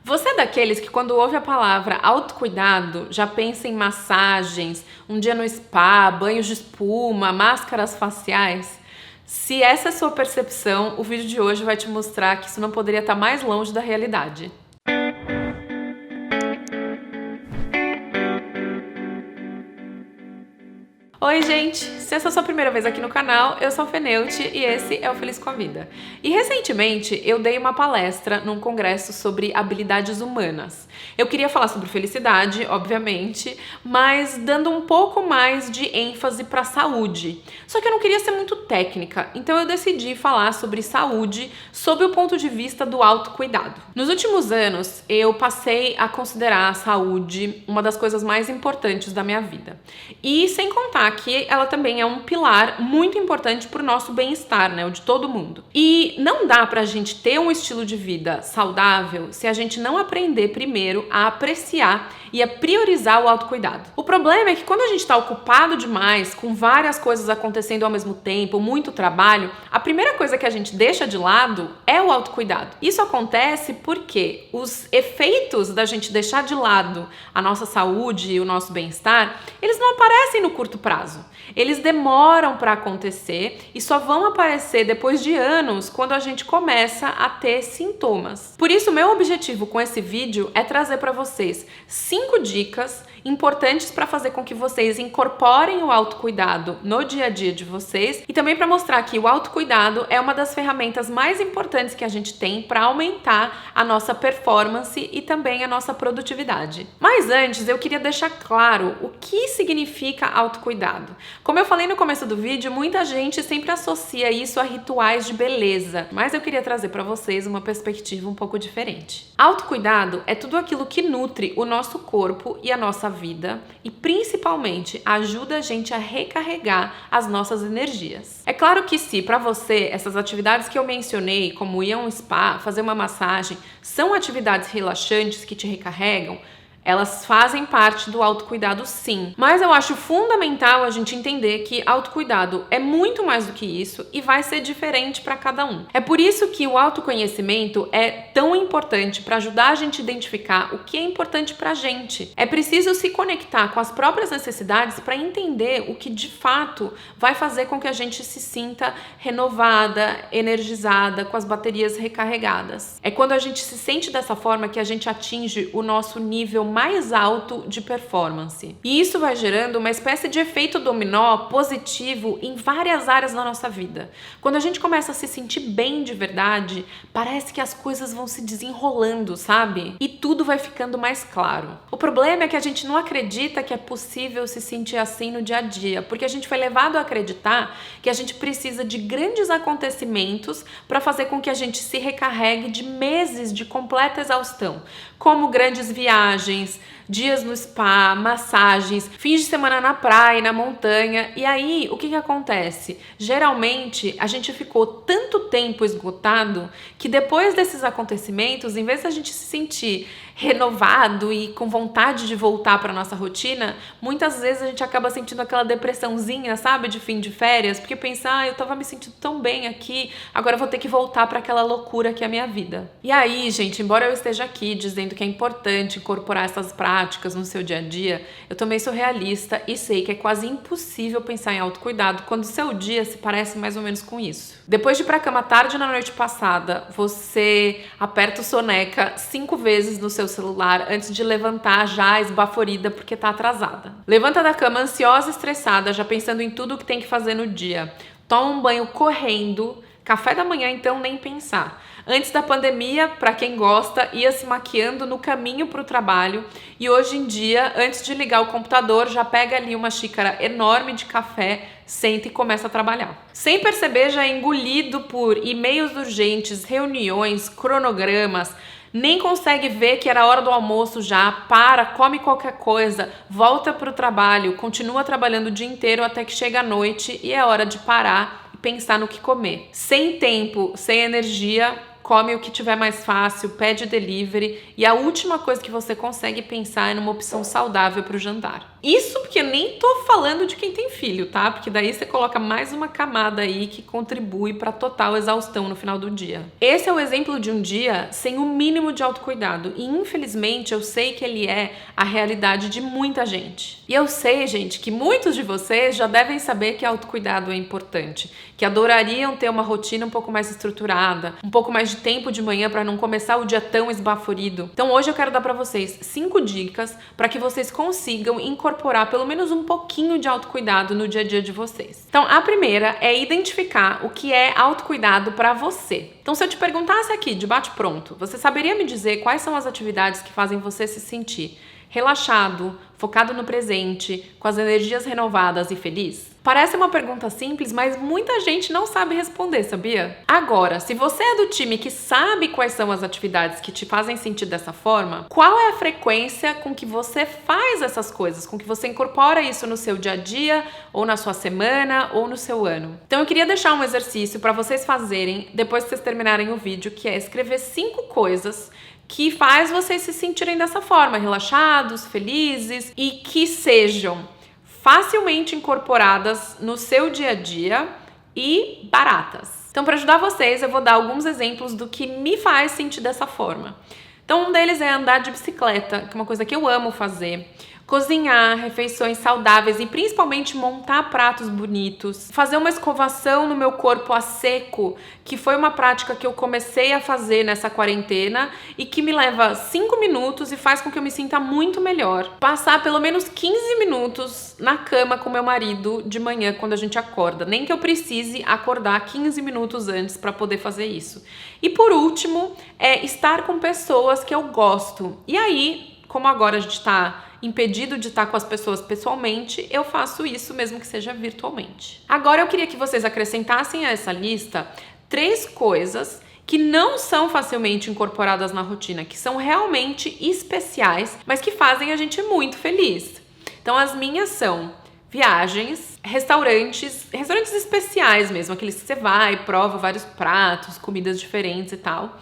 Você é daqueles que quando ouve a palavra autocuidado já pensa em massagens, um dia no spa, banhos de espuma, máscaras faciais? Se essa é a sua percepção, o vídeo de hoje vai te mostrar que isso não poderia estar mais longe da realidade. Oi gente, se essa é a sua primeira vez aqui no canal, eu sou a Feneuti e esse é o Feliz com a Vida. E recentemente eu dei uma palestra num congresso sobre habilidades humanas. Eu queria falar sobre felicidade, obviamente, mas dando um pouco mais de ênfase para saúde. Só que eu não queria ser muito técnica, então eu decidi falar sobre saúde sob o ponto de vista do autocuidado. Nos últimos anos, eu passei a considerar a saúde uma das coisas mais importantes da minha vida. E sem contar que ela também é um pilar muito importante para o nosso bem-estar, né, o de todo mundo. E não dá pra gente ter um estilo de vida saudável se a gente não aprender primeiro a apreciar e a priorizar o autocuidado. O problema é que quando a gente está ocupado demais, com várias coisas acontecendo ao mesmo tempo, muito trabalho, a primeira coisa que a gente deixa de lado é o autocuidado. Isso acontece porque os efeitos da gente deixar de lado a nossa saúde e o nosso bem-estar, eles não aparecem no curto prazo. Eles demoram para acontecer e só vão aparecer depois de anos quando a gente começa a ter sintomas. Por isso, meu objetivo com esse vídeo é trazer para vocês 5 dicas importantes para fazer com que vocês incorporem o autocuidado no dia a dia de vocês e também para mostrar que o autocuidado é uma das ferramentas mais importantes que a gente tem para aumentar a nossa performance e também a nossa produtividade. Mas antes, eu queria deixar claro o que significa autocuidado. Como eu falei no começo do vídeo, muita gente sempre associa isso a rituais de beleza, mas eu queria trazer para vocês uma perspectiva um pouco diferente. Autocuidado é tudo aquilo que nutre o nosso corpo e a nossa vida e principalmente ajuda a gente a recarregar as nossas energias. É claro que se para você essas atividades que eu mencionei, como ir a um spa, fazer uma massagem, são atividades relaxantes que te recarregam, elas fazem parte do autocuidado, sim. Mas eu acho fundamental a gente entender que autocuidado é muito mais do que isso e vai ser diferente para cada um. É por isso que o autoconhecimento é tão importante para ajudar a gente a identificar o que é importante para a gente. É preciso se conectar com as próprias necessidades para entender o que de fato vai fazer com que a gente se sinta renovada, energizada, com as baterias recarregadas. É quando a gente se sente dessa forma que a gente atinge o nosso nível mais alto de performance. E isso vai gerando uma espécie de efeito dominó positivo em várias áreas da nossa vida. Quando a gente começa a se sentir bem de verdade, parece que as coisas vão se desenrolando, sabe? E tudo vai ficando mais claro. O problema é que a gente não acredita que é possível se sentir assim no dia a dia, porque a gente foi levado a acreditar que a gente precisa de grandes acontecimentos para fazer com que a gente se recarregue de meses de completa exaustão, como grandes viagens, dias no spa, massagens, fins de semana na praia, na montanha. E aí, o que acontece? Geralmente, a gente ficou tanto tempo esgotado que depois desses acontecimentos, em vez de a gente se sentir renovado e com vontade de voltar para nossa rotina, muitas vezes a gente acaba sentindo aquela depressãozinha, sabe, de fim de férias, porque pensa, eu tava me sentindo tão bem aqui, agora eu vou ter que voltar para aquela loucura que é a minha vida. E aí, gente, embora eu esteja aqui dizendo que é importante incorporar essas práticas no seu dia a dia, eu também sou realista e sei que é quase impossível pensar em autocuidado quando o seu dia se parece mais ou menos com isso. Depois de ir pra cama tarde na noite passada, você aperta o soneca 5 vezes no seu celular antes de levantar já esbaforida porque tá atrasada. Levanta da cama ansiosa e estressada, já pensando em tudo o que tem que fazer no dia. Toma um banho correndo, café da manhã então nem pensar. Antes da pandemia, para quem gosta, ia se maquiando no caminho para o trabalho e hoje em dia, antes de ligar o computador, já pega ali uma xícara enorme de café, senta e começa a trabalhar. Sem perceber, já é engolido por e-mails urgentes, reuniões, cronogramas, nem consegue ver que era a hora do almoço já, come qualquer coisa, volta para o trabalho, continua trabalhando o dia inteiro até que chega a noite e é hora de parar e pensar no que comer. Sem tempo, sem energia, come o que tiver mais fácil, pede delivery e a última coisa que você consegue pensar é numa opção saudável para o jantar. Isso porque eu nem tô falando de quem tem filho, tá? Porque daí você coloca mais uma camada aí que contribui pra total exaustão no final do dia. Esse é o exemplo de um dia sem o mínimo de autocuidado e infelizmente eu sei que ele é a realidade de muita gente. E eu sei, gente, que muitos de vocês já devem saber que autocuidado é importante, que adorariam ter uma rotina um pouco mais estruturada, um pouco mais de tempo de manhã para não começar o dia tão esbaforido. Então hoje eu quero dar para vocês 5 dicas para que vocês consigam incorporar pelo menos um pouquinho de autocuidado no dia a dia de vocês. Então a primeira é identificar o que é autocuidado para você. Então se eu te perguntasse aqui de bate-pronto, você saberia me dizer quais são as atividades que fazem você se sentir relaxado, focado no presente, com as energias renovadas e feliz? Parece uma pergunta simples, mas muita gente não sabe responder, sabia? Agora, se você é do time que sabe quais são as atividades que te fazem sentir dessa forma, qual é a frequência com que você faz essas coisas, com que você incorpora isso no seu dia a dia, ou na sua semana, ou no seu ano? Então eu queria deixar um exercício para vocês fazerem depois que vocês terminarem o vídeo, que é escrever 5 coisas que faz vocês se sentirem dessa forma, relaxados, felizes e que sejam facilmente incorporadas no seu dia a dia e baratas. Então, para ajudar vocês, eu vou dar alguns exemplos do que me faz sentir dessa forma. Então, um deles é andar de bicicleta, que é uma coisa que eu amo fazer. Cozinhar refeições saudáveis e principalmente montar pratos bonitos. Fazer uma escovação no meu corpo a seco, que foi uma prática que eu comecei a fazer nessa quarentena e que me leva 5 minutos e faz com que eu me sinta muito melhor. Passar pelo menos 15 minutos na cama com meu marido de manhã quando a gente acorda. Nem que eu precise acordar 15 minutos antes para poder fazer isso. E por último, é estar com pessoas que eu gosto. E aí, como agora a gente está impedido de estar com as pessoas pessoalmente, eu faço isso mesmo que seja virtualmente. Agora eu queria que vocês acrescentassem a essa lista 3 coisas que não são facilmente incorporadas na rotina, que são realmente especiais, mas que fazem a gente muito feliz. Então as minhas são viagens, restaurantes especiais mesmo, aqueles que você vai, prova vários pratos, comidas diferentes e tal.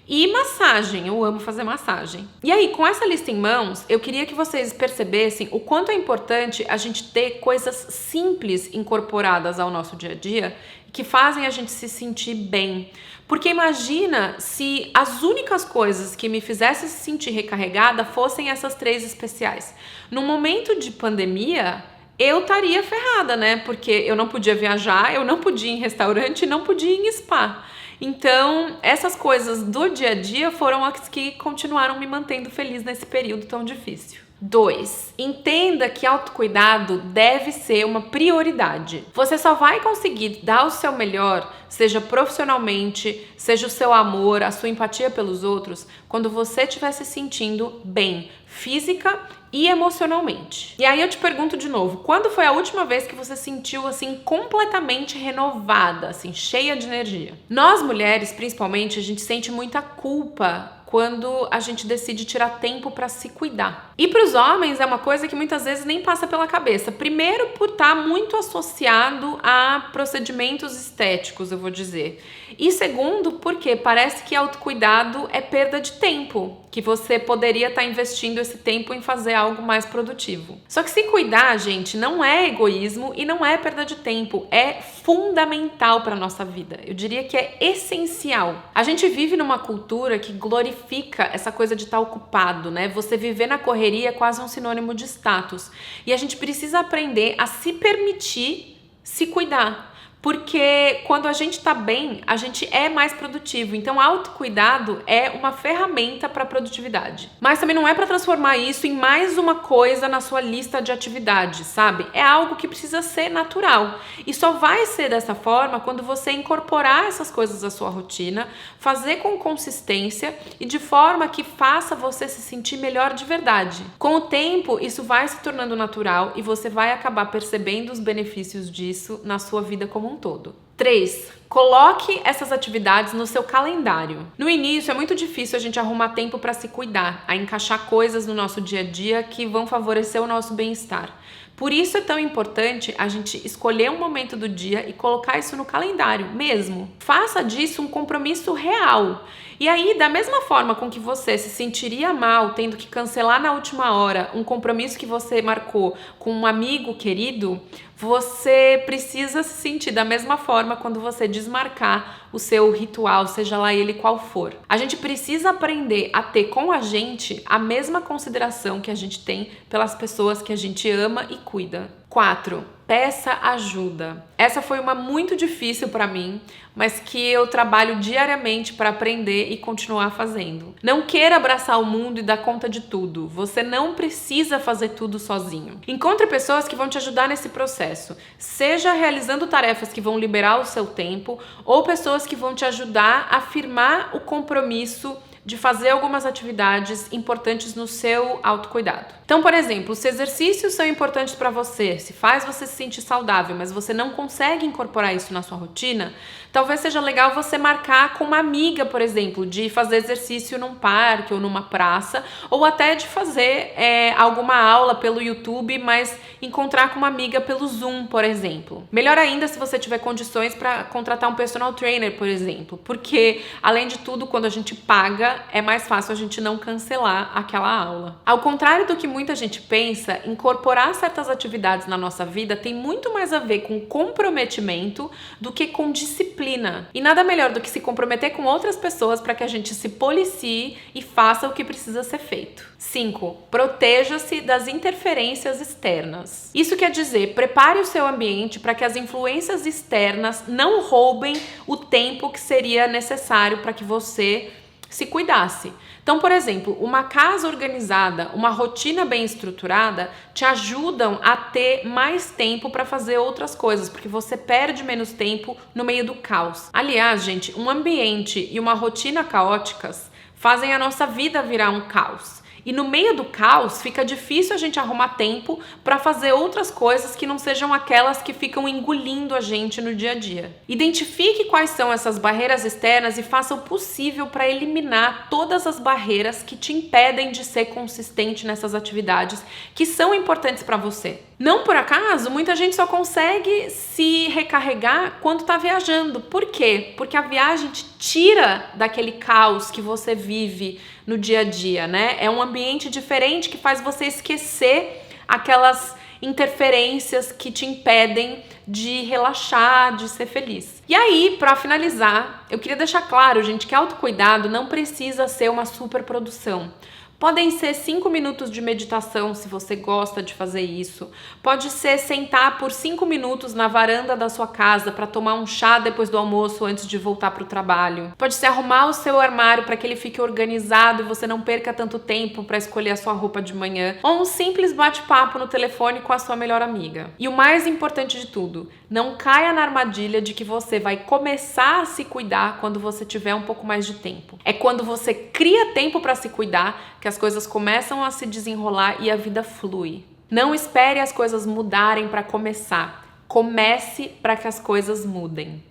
E massagem, eu amo fazer massagem. E aí, com essa lista em mãos, eu queria que vocês percebessem o quanto é importante a gente ter coisas simples incorporadas ao nosso dia a dia que fazem a gente se sentir bem. Porque imagina se as únicas coisas que me fizessem se sentir recarregada fossem essas 3 especiais. No momento de pandemia, eu estaria ferrada, né? Porque eu não podia viajar, eu não podia ir em restaurante, não podia ir em spa. Então, essas coisas do dia a dia foram as que continuaram me mantendo feliz nesse período tão difícil. 2. Entenda que autocuidado deve ser uma prioridade. Você só vai conseguir dar o seu melhor, seja profissionalmente, seja o seu amor, a sua empatia pelos outros, quando você estiver se sentindo bem, física e emocionalmente. E aí eu te pergunto de novo, quando foi a última vez que você sentiu assim completamente renovada, assim, cheia de energia? Nós mulheres, principalmente, a gente sente muita culpa quando a gente decide tirar tempo para se cuidar. E para os homens é uma coisa que muitas vezes nem passa pela cabeça. Primeiro, por estar muito associado a procedimentos estéticos, eu vou dizer. E segundo, porque parece que autocuidado é perda de tempo, que você poderia estar investindo esse tempo em fazer algo mais produtivo. Só que se cuidar, gente, não é egoísmo e não é perda de tempo, é fundamental para nossa vida. Eu diria que é essencial. A gente vive numa cultura que glorifica essa coisa de estar ocupado, né? Você viver na correria é quase um sinônimo de status. E a gente precisa aprender a se permitir se cuidar. Porque quando a gente tá bem, a gente é mais produtivo. Então, autocuidado é uma ferramenta para produtividade. Mas também não é para transformar isso em mais uma coisa na sua lista de atividades, sabe? É algo que precisa ser natural. E só vai ser dessa forma quando você incorporar essas coisas à sua rotina, fazer com consistência e de forma que faça você se sentir melhor de verdade. Com o tempo, isso vai se tornando natural e você vai acabar percebendo os benefícios disso na sua vida como um todo. 3. Coloque essas atividades no seu calendário. No início é muito difícil a gente arrumar tempo para se cuidar, a encaixar coisas no nosso dia a dia que vão favorecer o nosso bem-estar. Por isso é tão importante a gente escolher um momento do dia e colocar isso no calendário mesmo. Faça disso um compromisso real. E aí, da mesma forma com que você se sentiria mal tendo que cancelar na última hora um compromisso que você marcou com um amigo querido, você precisa se sentir da mesma forma quando você desmarcar o seu ritual, seja lá ele qual for. A gente precisa aprender a ter com a gente a mesma consideração que a gente tem pelas pessoas que a gente ama e cuida. 4. Peça ajuda. Essa foi uma muito difícil para mim, mas que eu trabalho diariamente para aprender e continuar fazendo. Não queira abraçar o mundo e dar conta de tudo. Você não precisa fazer tudo sozinho. Encontre pessoas que vão te ajudar nesse processo, seja realizando tarefas que vão liberar o seu tempo ou pessoas que vão te ajudar a firmar o compromisso de fazer algumas atividades importantes no seu autocuidado. Então, por exemplo, se exercícios são importantes para você, se faz você se sentir saudável, mas você não consegue incorporar isso na sua rotina, talvez seja legal você marcar com uma amiga, por exemplo, de fazer exercício num parque ou numa praça, ou até de fazer alguma aula pelo YouTube, mas encontrar com uma amiga pelo Zoom, por exemplo. Melhor ainda se você tiver condições para contratar um personal trainer, por exemplo, porque, além de tudo, quando a gente paga, é mais fácil a gente não cancelar aquela aula. Ao contrário do que muita gente pensa, incorporar certas atividades na nossa vida tem muito mais a ver com comprometimento do que com disciplina. E nada melhor do que se comprometer com outras pessoas para que a gente se policie e faça o que precisa ser feito. 5. Proteja-se das interferências externas. Isso quer dizer, prepare o seu ambiente para que as influências externas não roubem o tempo que seria necessário para que você se cuidasse. Então, por exemplo, uma casa organizada, uma rotina bem estruturada te ajudam a ter mais tempo para fazer outras coisas, porque você perde menos tempo no meio do caos. Aliás, gente, um ambiente e uma rotina caóticas fazem a nossa vida virar um caos. E no meio do caos fica difícil a gente arrumar tempo para fazer outras coisas que não sejam aquelas que ficam engolindo a gente no dia a dia. Identifique quais são essas barreiras externas e faça o possível para eliminar todas as barreiras que te impedem de ser consistente nessas atividades que são importantes para você. Não por acaso, muita gente só consegue se recarregar quando está viajando. Por quê? Porque a viagem te tira daquele caos que você vive no dia a dia, né? É um ambiente diferente que faz você esquecer aquelas interferências que te impedem de relaxar, de ser feliz. E aí, para finalizar, eu queria deixar claro, gente, que autocuidado não precisa ser uma superprodução. Podem ser 5 minutos de meditação, se você gosta de fazer isso. Pode ser sentar por 5 minutos na varanda da sua casa para tomar um chá depois do almoço antes de voltar para o trabalho. Pode ser arrumar o seu armário para que ele fique organizado e você não perca tanto tempo para escolher a sua roupa de manhã. Ou um simples bate-papo no telefone com a sua melhor amiga. E o mais importante de tudo, não caia na armadilha de que você vai começar a se cuidar quando você tiver um pouco mais de tempo. É quando você cria tempo para se cuidar que as coisas começam a se desenrolar e a vida flui. Não espere as coisas mudarem para começar. Comece para que as coisas mudem.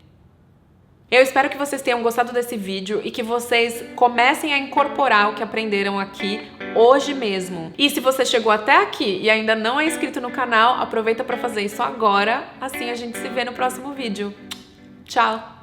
Eu espero que vocês tenham gostado desse vídeo e que vocês comecem a incorporar o que aprenderam aqui hoje mesmo. E se você chegou até aqui e ainda não é inscrito no canal, aproveita para fazer isso agora, assim a gente se vê no próximo vídeo. Tchau!